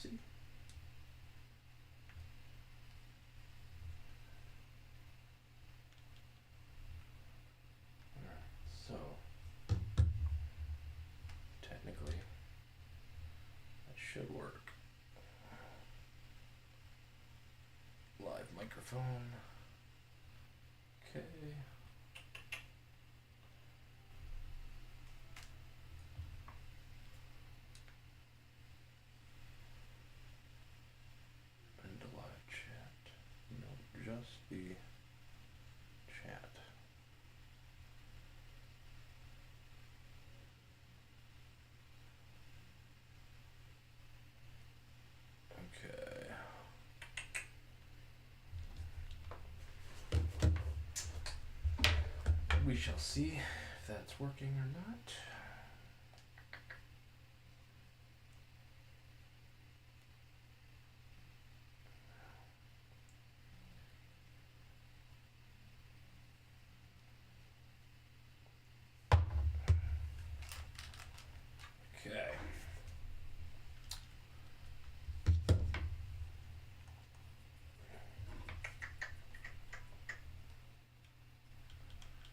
see. Alright, so technically that should work. Live microphone. Okay. And the live chat. No, just the chat. Okay. We shall see if that's working or not. Okay.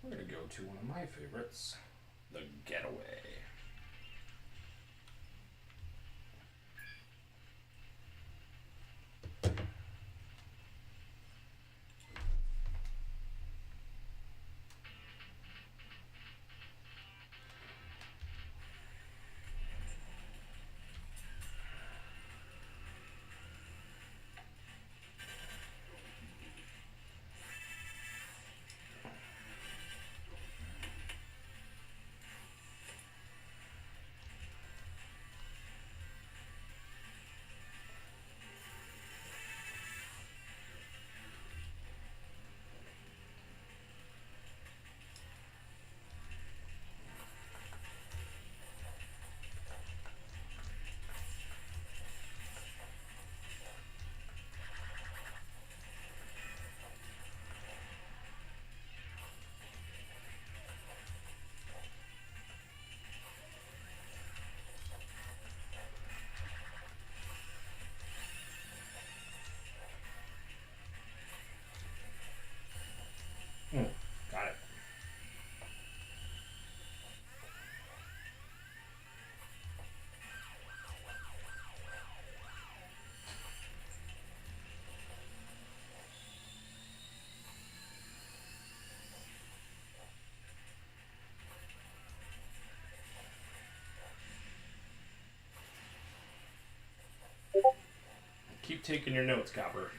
We're going to go to one of my favorites, the Getaway. Got it. Keep taking your notes, Copper.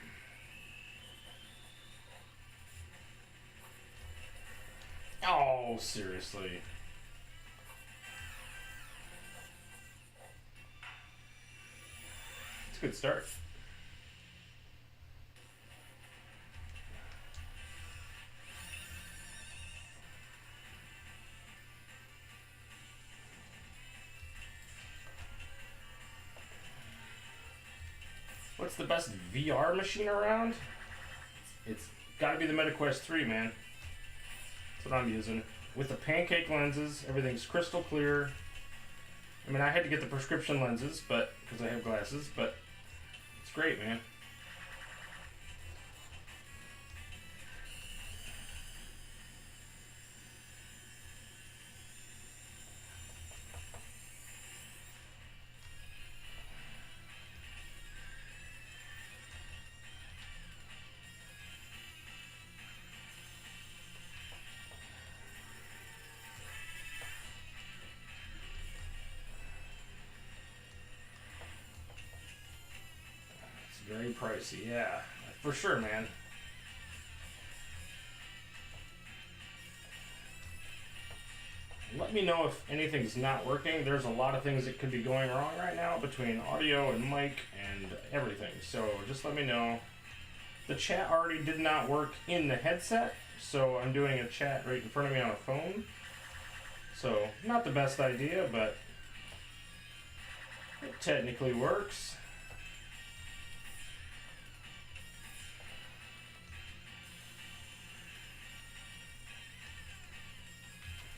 Oh, seriously. It's a good start. What's the best VR machine around? It's got to be the MetaQuest 3, man. That's what I'm using. With the pancake lenses, everything's crystal clear. I mean, I had to get the prescription lenses, but because I have glasses, but it's great, man. Very pricey, yeah, for sure, man. Let me know if anything's not working. There's a lot of things that could be going wrong right now between audio and mic and everything. So just let me know. The chat already did not work in the headset, so I'm doing a chat right in front of me on a phone. So not the best idea, but it technically works.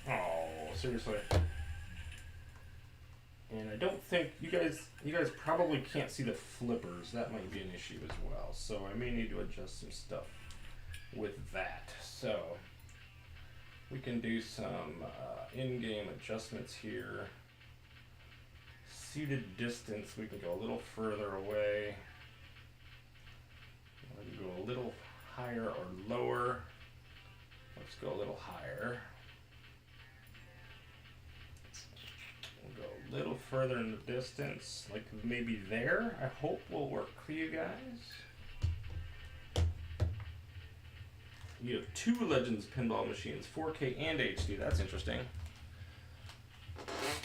Oh, seriously. And I don't think you guys probably can't see the flippers. That might be an issue as well. So I may need to adjust some stuff with that. So we can do some in-game adjustments here. Seated distance, we can go a little further away. We can go a little higher or lower. Let's go a little higher. We'll go a little further in the distance, like maybe there. I hope will work for you guys. You have two Legends pinball machines, 4K and HD. That's interesting.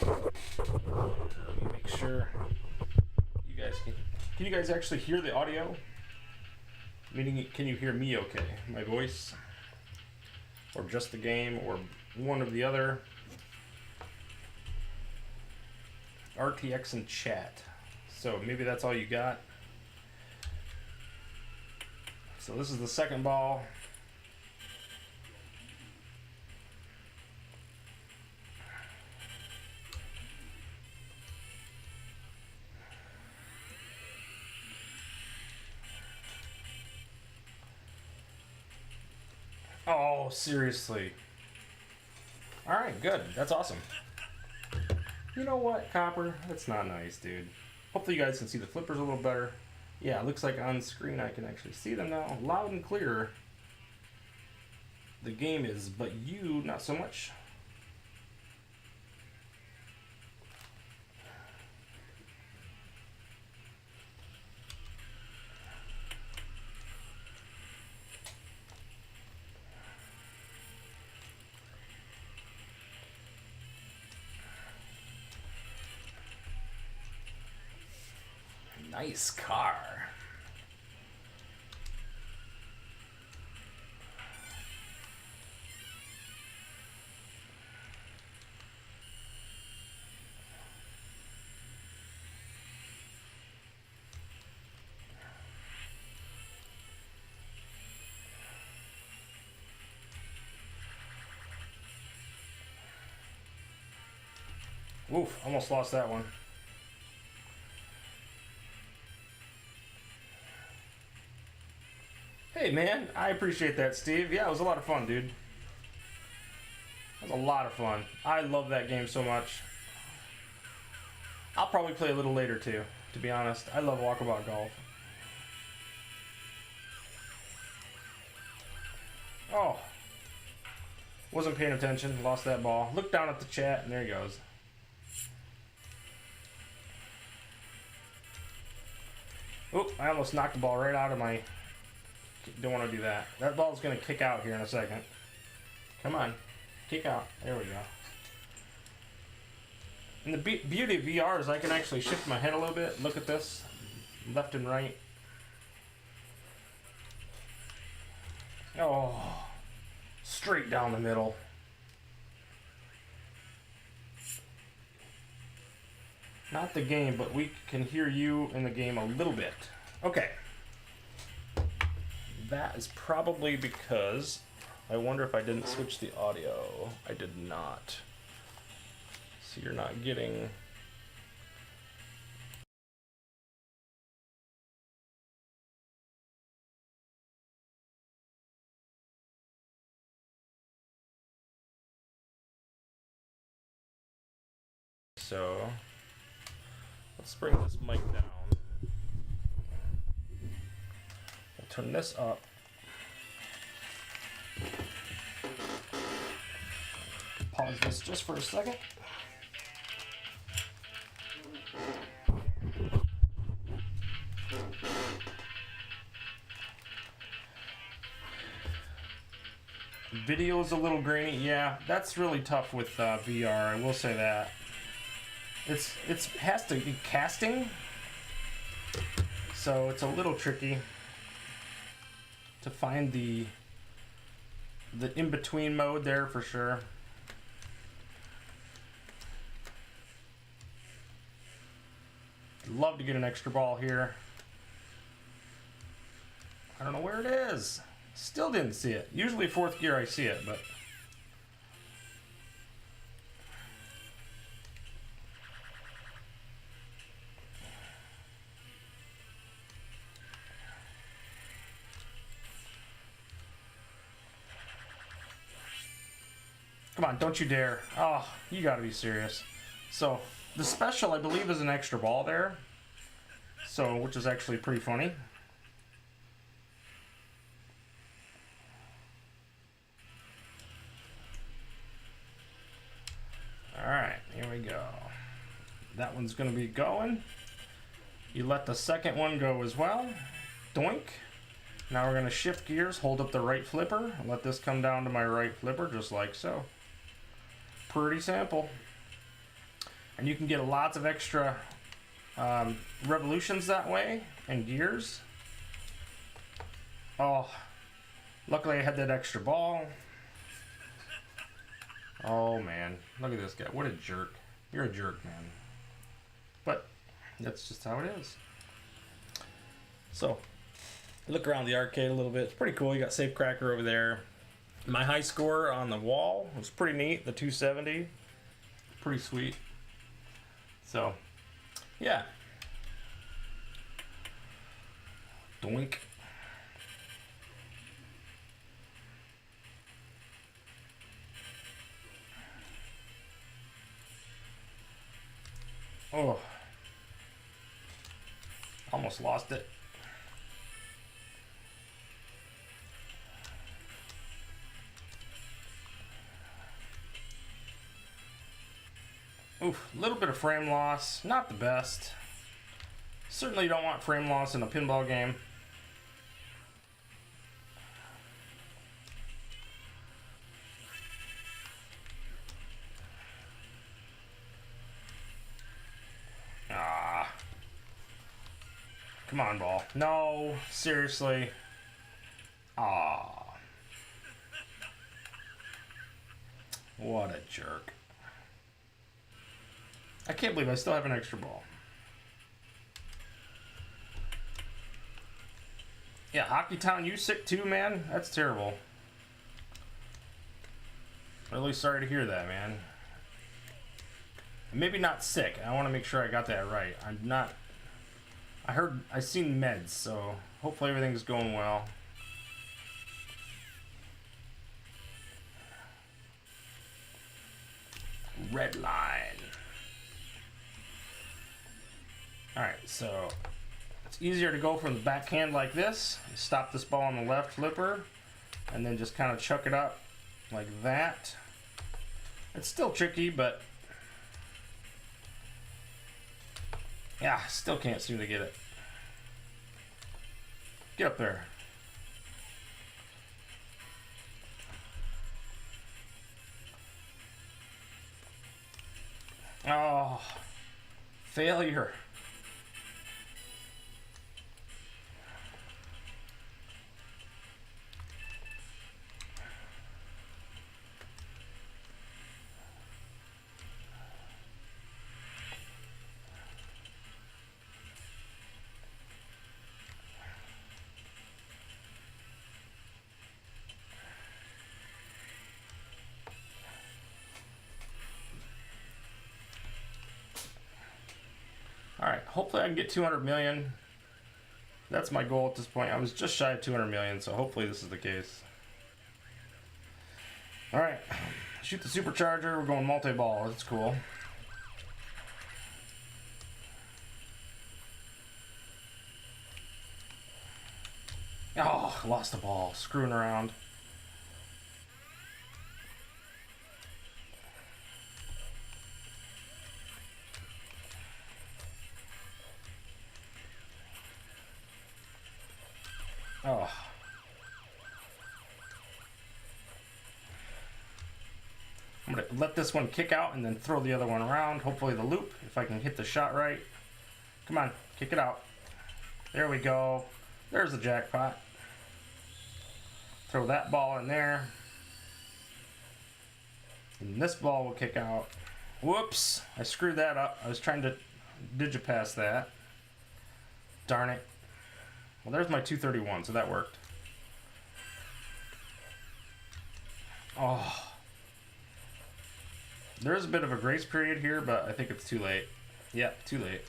Let me make sure you guys can you guys actually hear the audio? Meaning, can you hear me okay? My voice? Or just the game? Or one of the other? RTX and chat. So maybe that's all you got. So this is the second ball. Oh, seriously. Alright, good. That's awesome. You know what, Copper? That's not nice, dude. Hopefully you guys can see the flippers a little better. Yeah, it looks like on screen I can actually see them now. Loud and clear. The game is, but you, not so much. Nice car. Oof, almost lost that one. Hey man, I appreciate that, Steve. Yeah, it was a lot of fun, dude. It was a lot of fun. I love that game so much. I'll probably play a little later too, to be honest. I love Walkabout Golf. Oh. Wasn't paying attention, lost that ball. Look down at the chat, and there he goes. Oop, I almost knocked the ball right out of my... Don't want to do that. That ball's going to kick out here in a second. Come on. Kick out. There we go. And the beauty of VR is I can actually shift my head a little bit. Look at this. Left and right. Oh. Straight down the middle. Not the game, but we can hear you in the game a little bit. Okay. That is probably because I wonder if I didn't switch the audio. I did not. So you're not getting... So let's bring this mic down. We'll turn this up. Pause this just for a second. Video is a little grainy. Yeah, that's really tough with VR. I will say that. It has to be casting, so it's a little tricky to find the in-between mode there for sure. Love to get an extra ball here. I don't know where it is. Still didn't see it. Usually fourth gear I see it, but Come on, don't you dare. Oh, you gotta be serious. So, the special, I believe, is an extra ball there. So, which is actually pretty funny. Alright, here we go. That one's gonna be going. You let the second one go as well. Doink. Now we're gonna shift gears, hold up the right flipper, and let this come down to my right flipper, just like so. Pretty simple. And you can get lots of extra revolutions that way, and gears. Oh, luckily I had that extra ball. Oh man, look at this guy, what a jerk. You're a jerk, man. But that's just how it is. So, look around the arcade a little bit. It's pretty cool. You got Safecracker over there. My high score on the wall was pretty neat, the 270. Pretty sweet. So, yeah. Doink. Oh. Almost lost it. Oof, a little bit of frame loss, not the best. Certainly you don't want frame loss in a pinball game. Ah. Come on, ball. No, seriously. Ah. What a jerk. I can't believe I still have an extra ball. Yeah, Hockey Town, you sick too, man? That's terrible. Really sorry to hear that, man. Maybe not sick. I want to make sure I got that right. I'm not... I seen meds, so hopefully everything's going well. Red line. Alright, so it's easier to go from the backhand like this. Stop this ball on the left flipper, and then just kind of chuck it up like that. It's still tricky, but yeah, still can't seem to get it. Get up there. Oh, failure. Alright, hopefully I can get 200 million. That's my goal at this point. I was just shy of 200 million, so hopefully this is the case. Alright, shoot the supercharger. We're going multi-ball. That's cool. Oh, lost the ball. Screwing around. Oh. I'm going to let this one kick out and then throw the other one around. Hopefully the loop, if I can hit the shot right. Come on, kick it out. There we go. There's the jackpot. Throw that ball in there. And this ball will kick out. Whoops, I screwed that up. I was trying to digipass that. Darn it. Well, there's my 231, so that worked. Oh. There's a bit of a grace period here, but I think it's too late. Yeah, too late.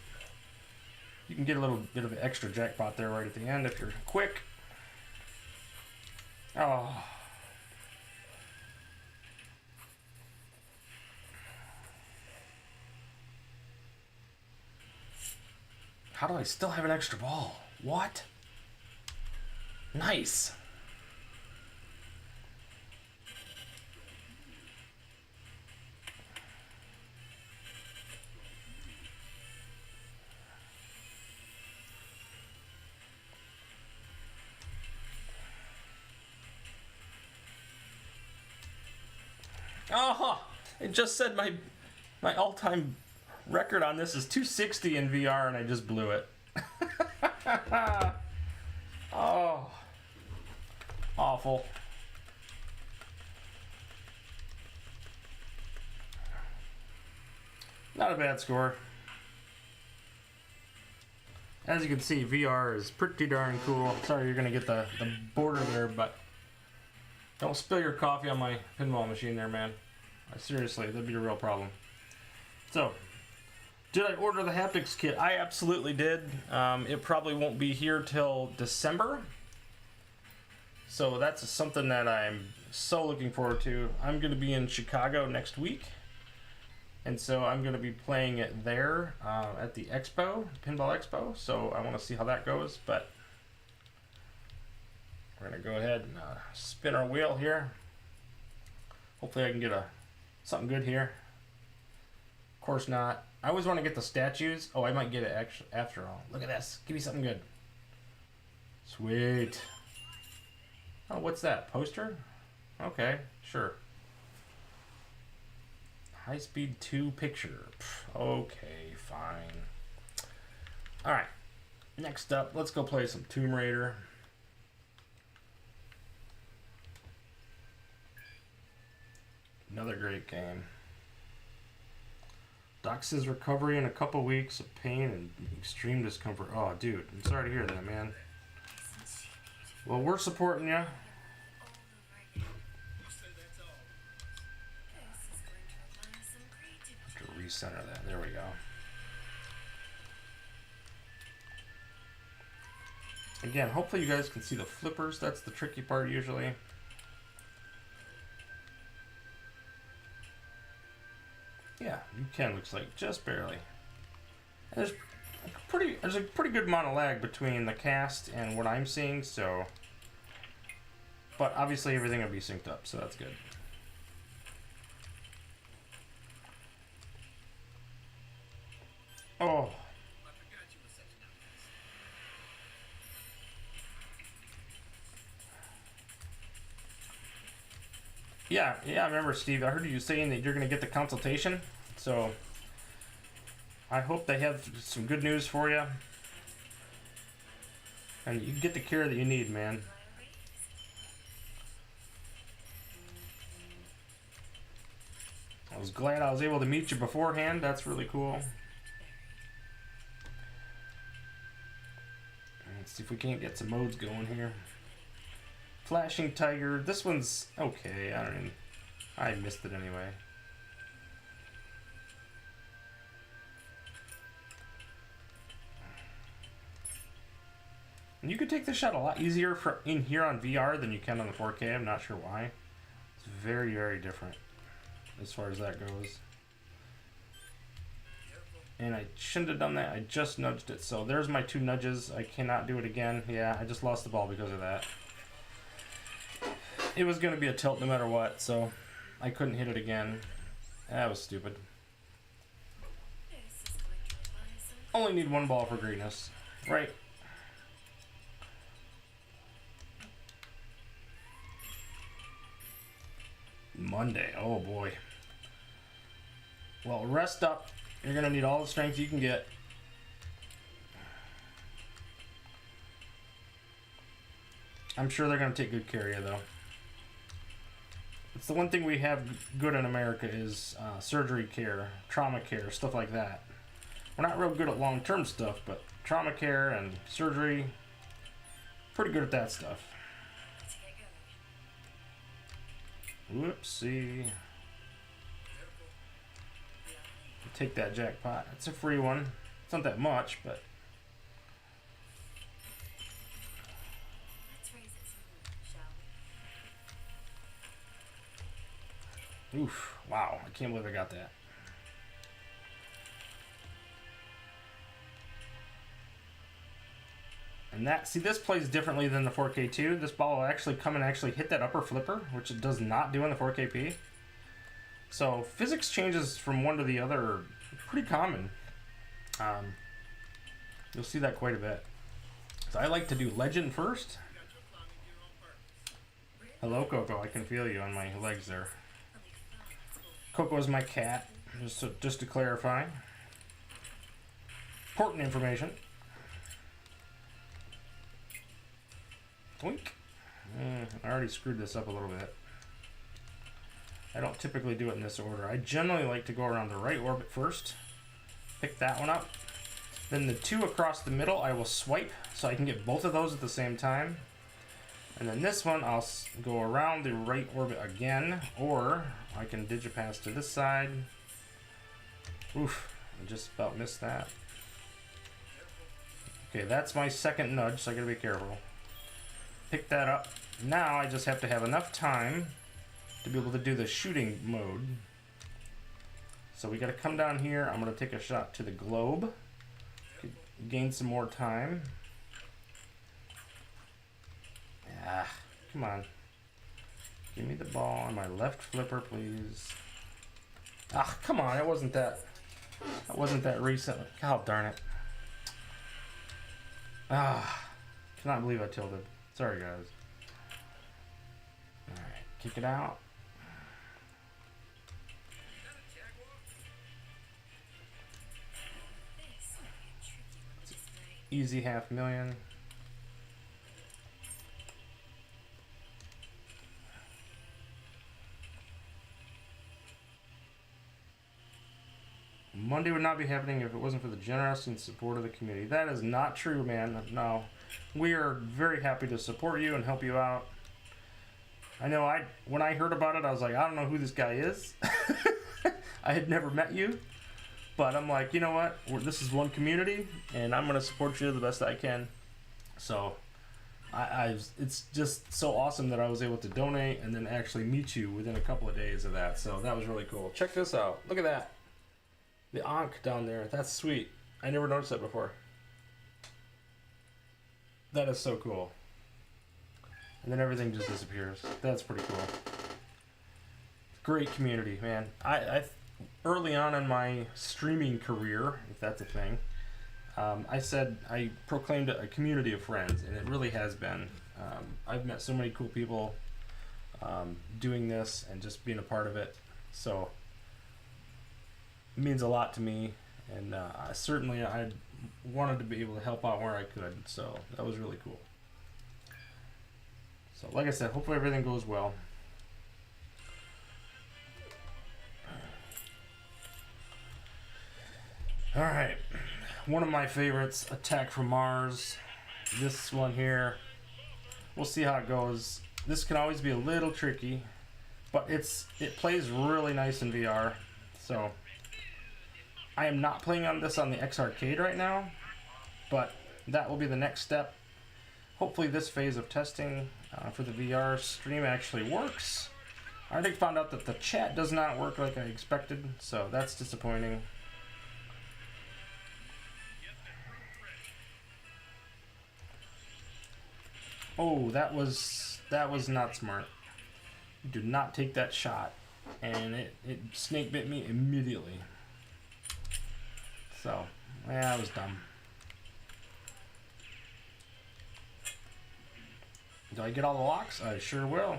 You can get a little bit of an extra jackpot there right at the end if you're quick. Oh. How do I still have an extra ball? What? Nice. Oh, it just said my all-time record on this is 260 in VR, and I just blew it. Oh, awful. Not a bad score. As you can see, VR is pretty darn cool. Sorry you're gonna get the border there, but don't spill your coffee on my pinball machine there, man. Seriously, that'd be a real problem. So, did I order the haptics kit? I absolutely did. It probably won't be here till December. So that's something that I'm so looking forward to. I'm going to be in Chicago next week. And so I'm going to be playing it there at the expo, Pinball Expo. So I want to see how that goes. But we're going to go ahead and spin our wheel here. Hopefully I can get something good here. Of course not. I always want to get the statues. Oh, I might get it after all. Look at this. Give me something good. Sweet. Oh, what's that? Poster? Okay, sure. High Speed 2 picture. Okay, fine. Alright. Next up, let's go play some Tomb Raider. Another great game. Doc says recovery in a couple weeks of pain and extreme discomfort. Oh, dude, I'm sorry to hear that, man. Well, we're supporting you. Have to recenter that. There we go. Again, hopefully you guys can see the flippers. That's the tricky part usually. Yeah, you can, looks like, just barely. And there's a pretty good amount of lag between the cast and what I'm seeing, so. But obviously everything will be synced up, so that's good. Oh. Yeah, I remember, Steve. I heard you saying that you're going to get the consultation. So I hope they have some good news for you. And you get the care that you need, man. I was glad I was able to meet you beforehand. That's really cool. Let's see if we can't get some modes going here. Flashing Tiger. This one's okay. I missed it anyway. And you could take this shot a lot easier in here on VR than you can on the 4K. I'm not sure why. It's very, very different as far as that goes. And I shouldn't have done that. I just nudged it. So there's my 2 nudges. I cannot do it again. Yeah, I just lost the ball because of that. It was going to be a tilt no matter what, so I couldn't hit it again. That was stupid. Only need 1 ball for greatness, right? Monday, oh boy. Well, rest up. You're going to need all the strength you can get. I'm sure they're going to take good care of you, though. It's the one thing we have good in America is surgery care, trauma care, stuff like that. We're not real good at long-term stuff, but trauma care and surgery, pretty good at that stuff. Whoopsie. Take that jackpot. It's a free one. It's not that much, but... Oof, wow, I can't believe I got that. And that, see, this plays differently than the 4K2. This ball will actually come and actually hit that upper flipper, which it does not do on the 4KP. So physics changes from one to the other are pretty common. You'll see that quite a bit. So I like to do legend first. Hello, Coco. I can feel you on my legs there. Coco is my cat, just to clarify. Important information. Twink. I already screwed this up a little bit. I don't typically do it in this order. I generally like to go around the right orbit first. Pick that one up. Then the two across the middle I will swipe so I can get both of those at the same time. And then this one I'll go around the right orbit again, or I can digipass to this side. Oof, I just about missed that. Okay, that's my second nudge, so I gotta be careful. Pick that up. Now I just have to have enough time to be able to do the shooting mode. So we gotta come down here. I'm gonna take a shot to the globe. Gain some more time. Ah, come on. Give me the ball on my left flipper, please. Ah, come on, it wasn't that recent. God darn it. Ah, cannot believe I tilted. Sorry, guys. Alright, kick it out. Easy $500,000. Monday would not be happening if it wasn't for the generosity and support of the community. That is not true, man. No. We are very happy to support you and help you out. I know when I heard about it, I was like, I don't know who this guy is. I had never met you. But I'm like, you know what? This is one community, and I'm going to support you the best I can. So it's just so awesome that I was able to donate and then actually meet you within a couple of days of that. So that was really cool. Check this out. Look at that. The Ankh down there. That's sweet. I never noticed that before. That is so cool. And then everything just disappears. That's pretty cool. Great community, man. I early on in my streaming career, if that's a thing, I proclaimed a community of friends, and it really has been. I've met so many cool people doing this and just being a part of it. So it means a lot to me, and certainly I wanted to be able to help out where I could, so that was really cool. So like I said, hopefully everything goes well. Alright, one of my favorites, Attack from Mars. This one here, we'll see how it goes. This can always be a little tricky, but it plays really nice in VR. So I am not playing on this on the X Arcade right now, but that will be the next step. Hopefully this phase of testing for the VR stream actually works. I already found out that the chat does not work like I expected, so that's disappointing. Oh, that was not smart. Do not take that shot, and it snake bit me immediately. So, yeah, that was dumb. Do I get all the locks? I sure will.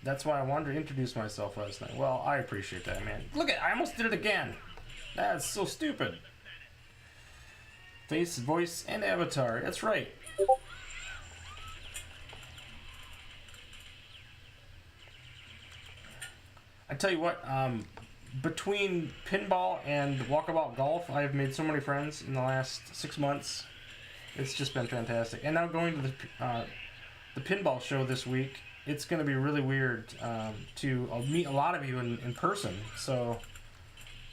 That's why I wanted to introduce myself last night. Well, I appreciate that, man. Look I almost did it again. That's so stupid. Face, voice, and avatar. That's right. I tell you what, between pinball and walkabout golf, I have made so many friends in the last 6 months. It's just been fantastic. And now going to the pinball show this week, it's going to be really weird to meet a lot of you in person. So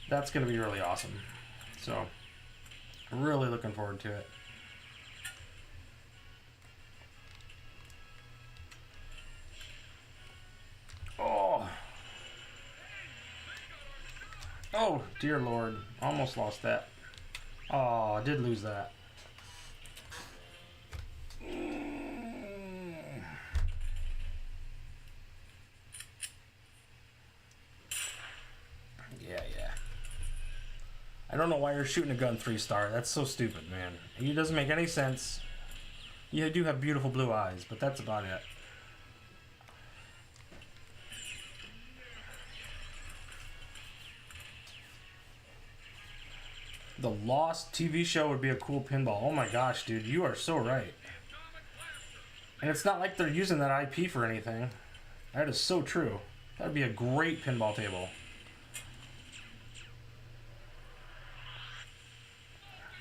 that's going to be really awesome. So really looking forward to it. Oh, dear Lord. Almost lost that. Oh, I did lose that. Yeah. I don't know why you're shooting a gun 3-star. That's so stupid, man. It doesn't make any sense. You do have beautiful blue eyes, but that's about it. The Lost TV show would be a cool pinball. Oh my gosh, dude, you are so right. And it's not like they're using that IP for anything. That is so true. That would be a great pinball table.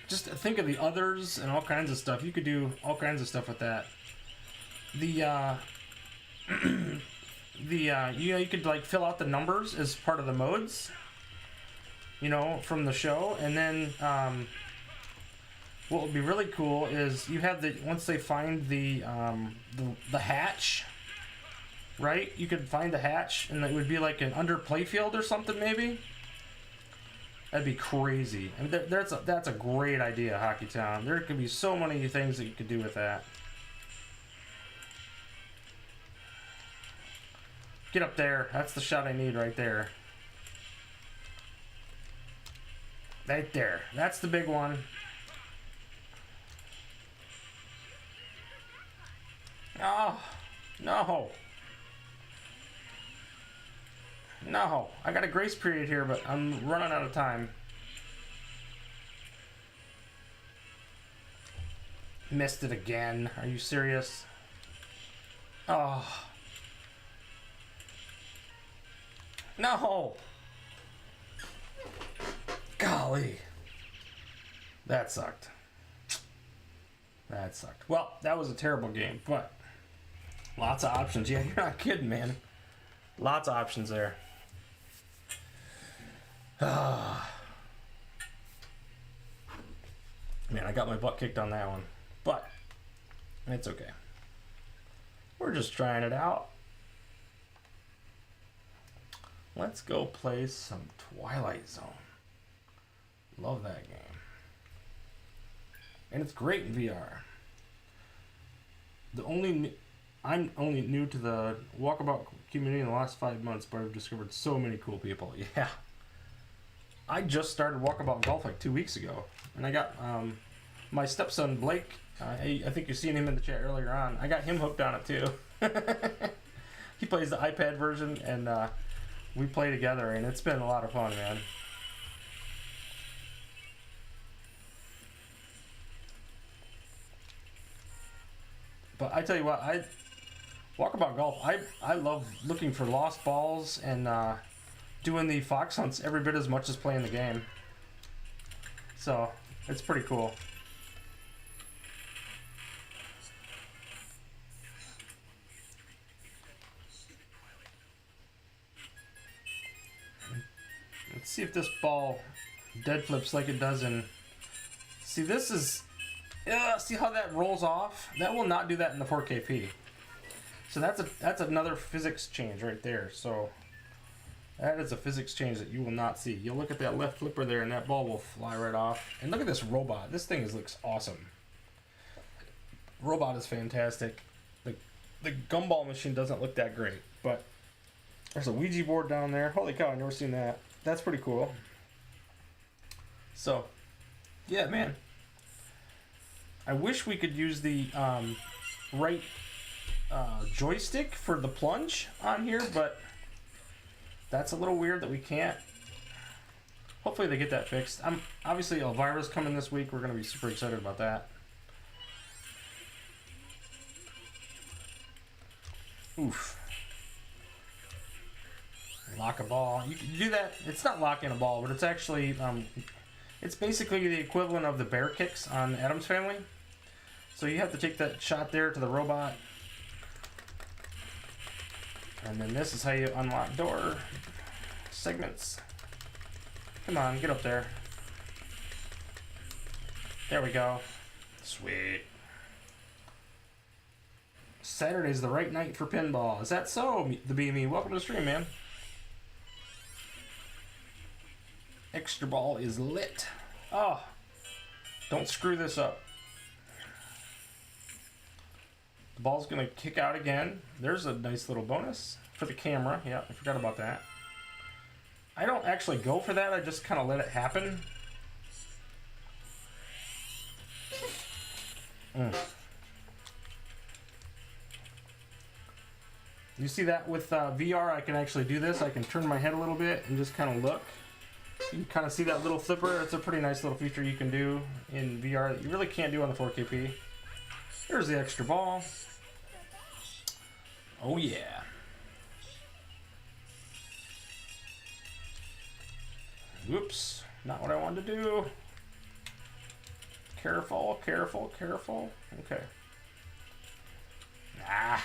Just think of the others and all kinds of stuff. You could do all kinds of stuff with that. You could like fill out the numbers as part of the modes, from the show, and then what would be really cool is you have once they find the hatch, right? You could find the hatch, and it would be like an under playfield or something, maybe. That'd be crazy. I mean, that's a great idea, Hockey Town. There could be so many things that you could do with that. Get up there. That's the shot I need right there. Right there. That's the big one. Oh, no. No, I got a grace period here, but I'm running out of time. Missed it again. Are you serious? Oh. No. Golly. That sucked. Well, that was a terrible game, but lots of options. Yeah, you're not kidding, man. Lots of options there. Man, I got my butt kicked on that one. But it's okay. We're just trying it out. Let's go play some Twilight Zone. Love that game. And it's great in VR. I'm only new to the walkabout community in the last 5 months, but I've discovered so many cool people. Yeah. I just started walkabout golf like 2 weeks ago, and I got my stepson Blake. I think you've seen him in the chat earlier on. I got him hooked on it too. He plays the iPad version, and we play together, and it's been a lot of fun, man. But I tell you what, walkabout golf, I love looking for lost balls and doing the fox hunts every bit as much as playing the game. So, it's pretty cool. Let's see if this ball dead flips like it does in... See, this is... see how that rolls off? That will not do that in the 4KP. So that's another physics change right there. So that is a physics change that you will not see. You'll look at that left flipper there, and that ball will fly right off. And look at this robot. This thing looks awesome. Robot is fantastic. The gumball machine doesn't look that great, but there's a Ouija board down there. Holy cow! I've never seen that. That's pretty cool. So, yeah, man. I wish we could use the right joystick for the plunge on here, but that's a little weird that we can't. Hopefully they get that fixed. Obviously Elvira's coming this week. We're going to be super excited about that. Oof. Lock a ball. You can do that. It's not locking a ball, but it's actually it's basically the equivalent of the bear kicks on Addams Family. So you have to take that shot there to the robot. And then this is how you unlock door segments. Come on, get up there. There we go. Sweet. Saturday's the right night for pinball. Is that so, the BME? Welcome to the stream, man. Extra ball is lit. Oh, don't screw this up. The ball's gonna kick out again. There's a nice little bonus for the camera. Yeah, I forgot about that. I don't actually go for that. I just kind of let it happen. You see that with VR, I can actually do this. I can turn my head a little bit and just kind of look. You can kind of see that little flipper. It's a pretty nice little feature you can do in VR that you really can't do on the 4KP. Here's the extra ball. Oh yeah. Whoops, not what I wanted to do. Careful, careful, careful. Okay. Ah.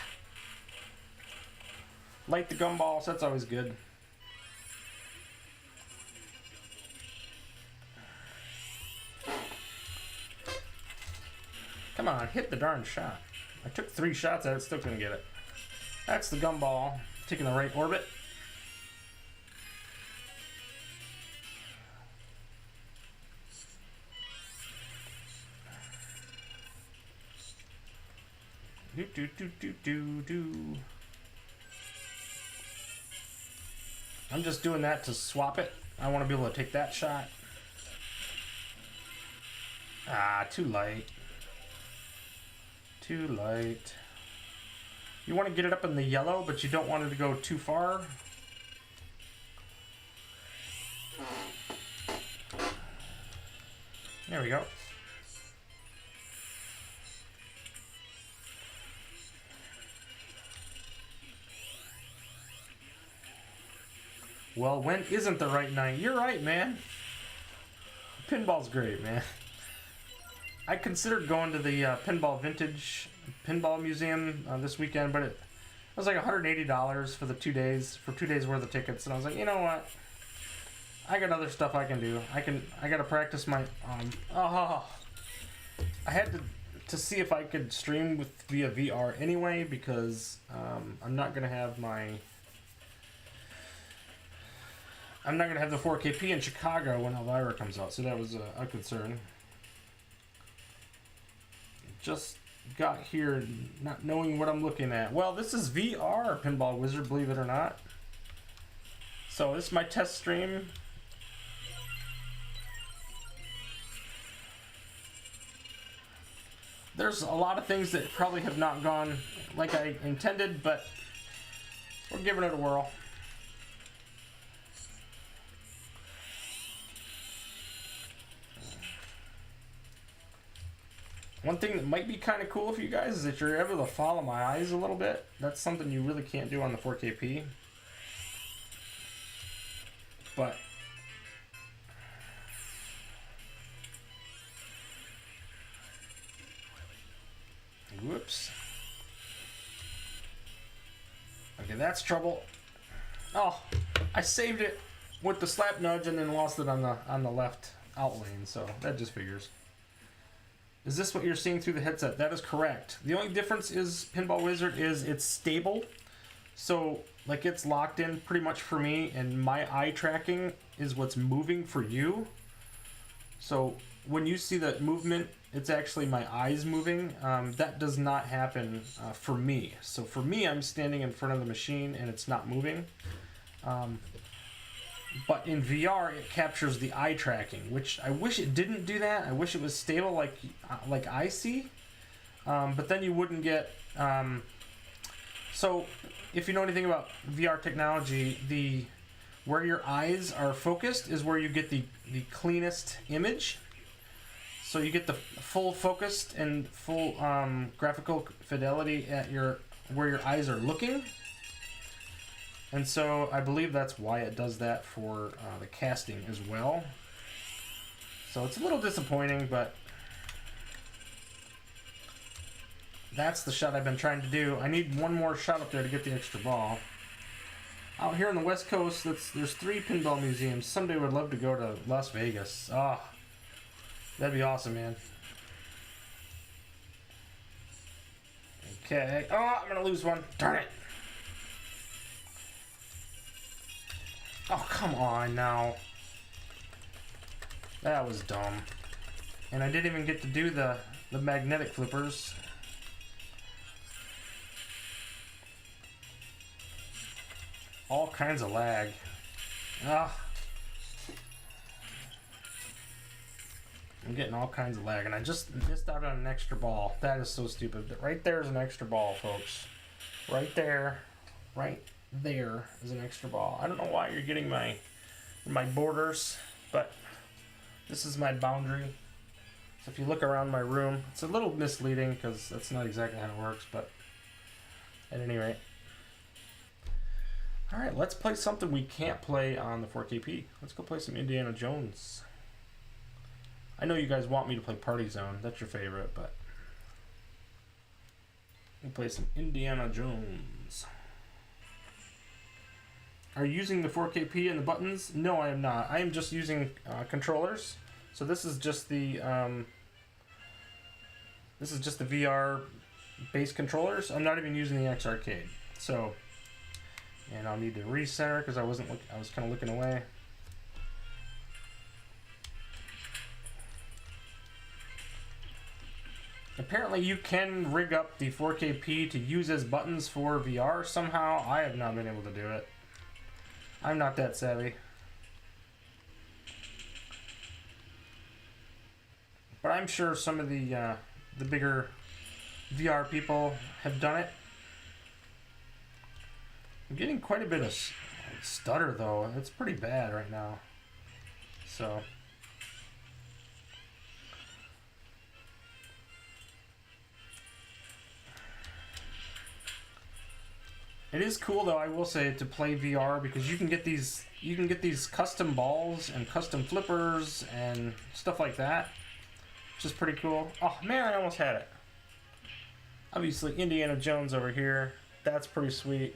Light the gumballs, that's always good. Come on, hit the darn shot. I took 3 shots at it, still couldn't get it. That's the gumball, taking the right orbit. Do do do do do do. I'm just doing that to swap it. I want to be able to take that shot. Ah, too light. Too light. You want to get it up in the yellow, but you don't want it to go too far. There we go. Well, when isn't the right night? You're right, man. Pinball's great, man. I considered going to the Pinball Vintage Pinball Museum this weekend, but it was like $180 for the 2 days, for 2 days worth of tickets, and I was like, you know what? I got other stuff I can do. I got to practice my. I had to see if I could stream via VR anyway, because I'm not gonna have my. I'm not going to have the 4KP in Chicago when Elvira comes out, so that was a concern. Just got here not knowing what I'm looking at. Well, this is VR Pinball Wizard, believe it or not. So this is my test stream. There's a lot of things that probably have not gone like I intended, but we're giving it a whirl. One thing that might be kind of cool for you guys is that you're able to follow my eyes a little bit. That's something you really can't do on the 4KP. But whoops. Okay, that's trouble. Oh, I saved it with the slap nudge and then lost it on the left out lane, so that just figures. Is this what you're seeing through the headset? That is correct. The only difference is Pinball Wizard is it's stable. So like it's locked in pretty much for me, and my eye tracking is what's moving for you. So when you see that movement, it's actually my eyes moving. That does not happen for me. So for me, I'm standing in front of the machine and it's not moving. But in VR, it captures the eye tracking, which I wish it didn't do that. I wish it was stable like I see. But then you wouldn't get... So if you know anything about VR technology, where your eyes are focused is where you get the cleanest image. So you get the full focused and full graphical fidelity at where your eyes are looking. And so I believe that's why it does that for the casting as well. So it's a little disappointing, but that's the shot I've been trying to do. I need one more shot up there to get the extra ball. Out here on the West Coast, there's 3 pinball museums. Someday I would love to go to Las Vegas. Ah, that'd be awesome, man. Okay. Oh, I'm gonna lose one. Darn it. Oh, come on now. That was dumb. And I didn't even get to do the magnetic flippers. All kinds of lag. Ah. I'm getting all kinds of lag, and I just missed out on an extra ball. That is so stupid. Right there is an extra ball, folks. Right there is an extra ball. I don't know why you're getting my borders, but this is my boundary. So if you look around my room, it's a little misleading because that's not exactly how it works, but at any rate. All right, let's play something we can't play on the 4KP. Let's go play some Indiana Jones. I know you guys want me to play Party Zone. That's your favorite, but we'll play some Indiana Jones. Are you using the 4KP and the buttons? No, I am not. I am just using controllers. So this is just the VR base controllers. I'm not even using the X Arcade. So, and I'll need to recenter because I was kind of looking away. Apparently you can rig up the 4KP to use as buttons for VR somehow. I have not been able to do it. I'm not that savvy. But I'm sure some of the bigger VR people have done it. I'm getting quite a bit of stutter though. It's pretty bad right now. So it is cool though, I will say, to play VR because you can get these custom balls and custom flippers and stuff like that, which is pretty cool. Oh man, I almost had it. Obviously Indiana Jones over here. That's pretty sweet.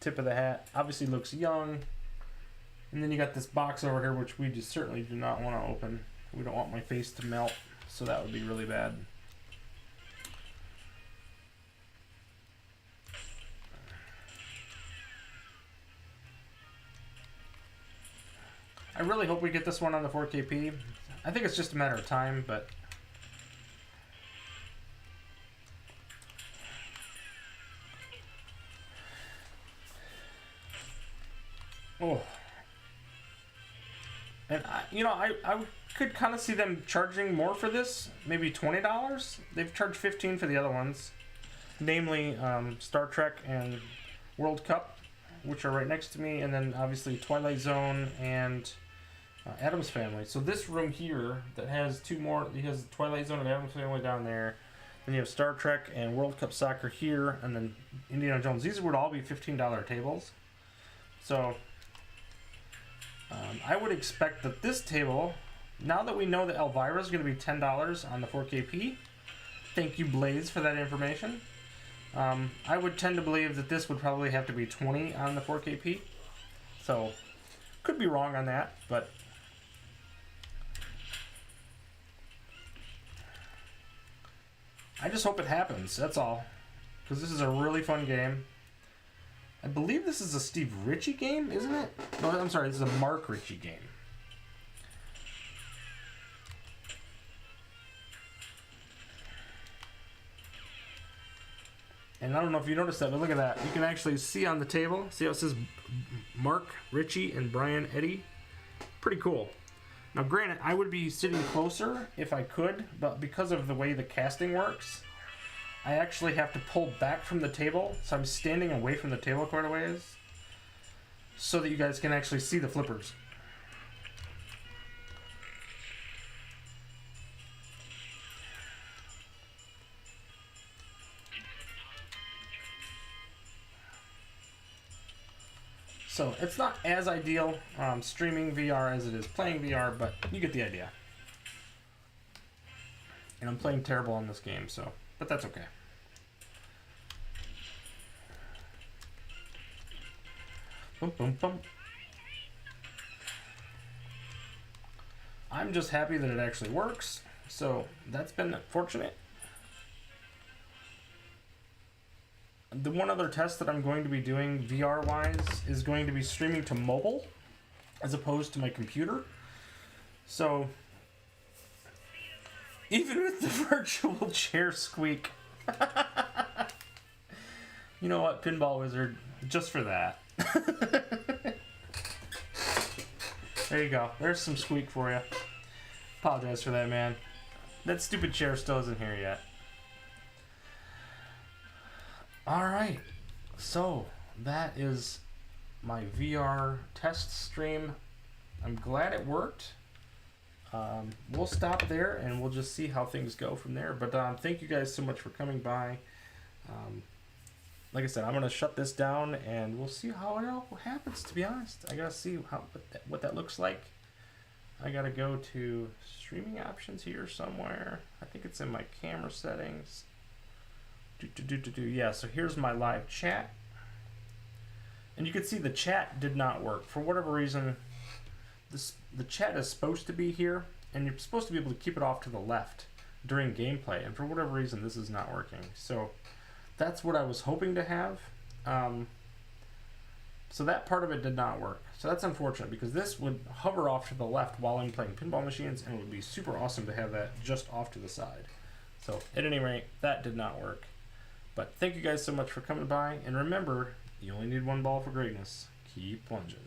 Tip of the hat. Obviously looks young. And then you got this box over here which we just certainly do not want to open. We don't want my face to melt, so that would be really bad. I really hope we get this one on the 4KP. I think it's just a matter of time, but oh, and I could kind of see them charging more for this, maybe $20. They've charged $15 for the other ones, namely Star Trek and World Cup, which are right next to me, and then obviously Twilight Zone and Addams Family. So this room here that has two more, it has Twilight Zone and Addams Family down there. Then you have Star Trek and World Cup Soccer here, and then Indiana Jones. These would all be $15 tables. So I would expect that this table, now that we know that Elvira is going to be $10 on the 4KP, thank you Blaze for that information. I would tend to believe that this would probably have to be $20 on the 4KP. So could be wrong on that, but I just hope it happens, that's all. Because this is a really fun game. I believe this is a Steve Ritchie game, isn't it? No, I'm sorry, this is a Mark Ritchie game. And I don't know if you noticed that, but look at that. You can actually see on the table, see how it says Mark Ritchie and Brian Eddy? Pretty cool. Now granted, I would be sitting closer if I could, but because of the way the casting works, I actually have to pull back from the table, so I'm standing away from the table quite a ways, so that you guys can actually see the flippers. So it's not as ideal streaming VR as it is playing VR, but you get the idea. And I'm playing terrible on this game, so, but that's okay. Boom, boom, boom. I'm just happy that it actually works, so that's been fortunate. The one other test that I'm going to be doing VR-wise is going to be streaming to mobile as opposed to my computer. So, even with the virtual chair squeak, you know what, Pinball Wizard, just for that. There you go. There's some squeak for you. Apologize for that, man. That stupid chair still isn't here yet. Alright. So, that is my VR test stream. I'm glad it worked. We'll stop there and we'll just see how things go from there. But thank you guys so much for coming by. Like I said, I'm going to shut this down and we'll see how it all happens, to be honest. I got to see what that looks like. I got to go to streaming options here somewhere. I think it's in my camera settings. Yeah, so here's my live chat. And you can see the chat did not work. For whatever reason, the chat is supposed to be here, and you're supposed to be able to keep it off to the left during gameplay, and for whatever reason this is not working. So that's what I was hoping to have. So that part of it did not work. So that's unfortunate, because this would hover off to the left while I'm playing pinball machines, and it would be super awesome to have that just off to the side. So at any rate, that did not work. But thank you guys so much for coming by, and remember, you only need one ball for greatness. Keep plunging.